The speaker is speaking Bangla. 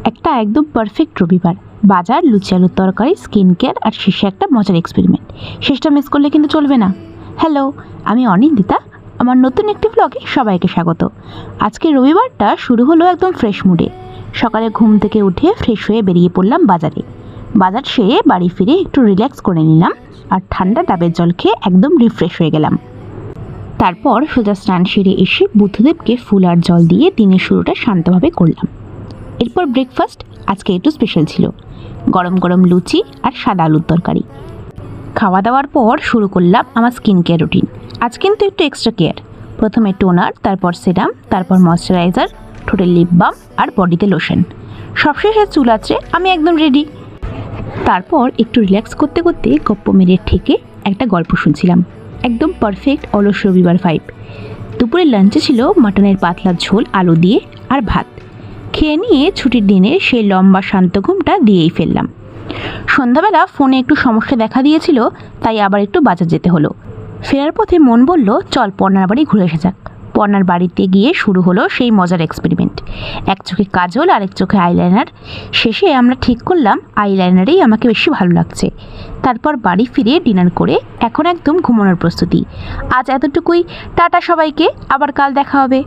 একটা একদম পারফেক্ট রবিবার। বাজার, লুচি আলুর তরকারি, স্কিন কেয়ার আর শেষে একটা মজার এক্সপেরিমেন্ট। শেষটা মিস করলে কিন্তু চলবে না। হ্যালো, আমি অনিন্দিতা। আমার নতুন একটি ব্লগে সবাইকে স্বাগত। আজকে রবিবারটা শুরু হলো একদম ফ্রেশ মুডে। সকালে ঘুম থেকে উঠে ফ্রেশ হয়ে বেরিয়ে পড়লাম বাজারে। বাজার সেরে বাড়ি ফিরে একটু রিল্যাক্স করে নিলাম আর ঠান্ডা ডাবের জল খেয়ে একদম রিফ্রেশ হয়ে গেলাম। তারপর সোজা স্নান সেরে এসে বুদ্ধদেবকে ফুল আর জল দিয়ে দিনের শুরুটা শান্তভাবে করলাম। এরপর ব্রেকফাস্ট আজকে একটু স্পেশাল ছিল, গরম গরম লুচি আর সাদা আলুর তরকারি। খাওয়া দাওয়ার পর শুরু করলাম আমার স্কিন কেয়ার রুটিন। আজ কিন্তু একটু এক্সট্রা কেয়ার। প্রথমে টোনার, তারপর সেরাম, তারপর ময়শ্চারাইজার, ঠোঁটের লিপ বাম আর বডিতে লোশন। সবশেষে চুল আঁচড়ে আমি একদম রেডি। তারপর একটু রিল্যাক্স করতে করতে গপ্প মেরে ঠেকে একটা গল্প শুনছিলাম। একদম পারফেক্ট অলস রবিবার ভাইব। দুপুরের লাঞ্চে ছিল মাটনের পাতলা ঝোল আলু দিয়ে আর ভাত। খেয়ে নিয়ে ছুটির দিনে সেই লম্বা শান্ত ঘুমটা দিয়েই ফেললাম। সন্ধ্যাবেলা ফোনে একটু সমস্যা দেখা দিয়েছিল, তাই আবার একটু বাজার যেতে হলো। ফেরার পথে মন বলল চল পর্ণার বাড়ি ঘুরে এসে যাক। পর্ণার বাড়িতে গিয়ে শুরু হলো সেই মজার এক্সপেরিমেন্ট। এক চোখে কাজল আর এক চোখে আইলাইনার। শেষে আমরা ঠিক করলাম আইলাইনারেই আমাকে বেশি ভালো লাগছে। তারপর বাড়ি ফিরে ডিনার করে এখন একদম ঘুমানোর প্রস্তুতি। আজ এতটুকুই। টাটা সবাইকে, আবার কাল দেখা হবে।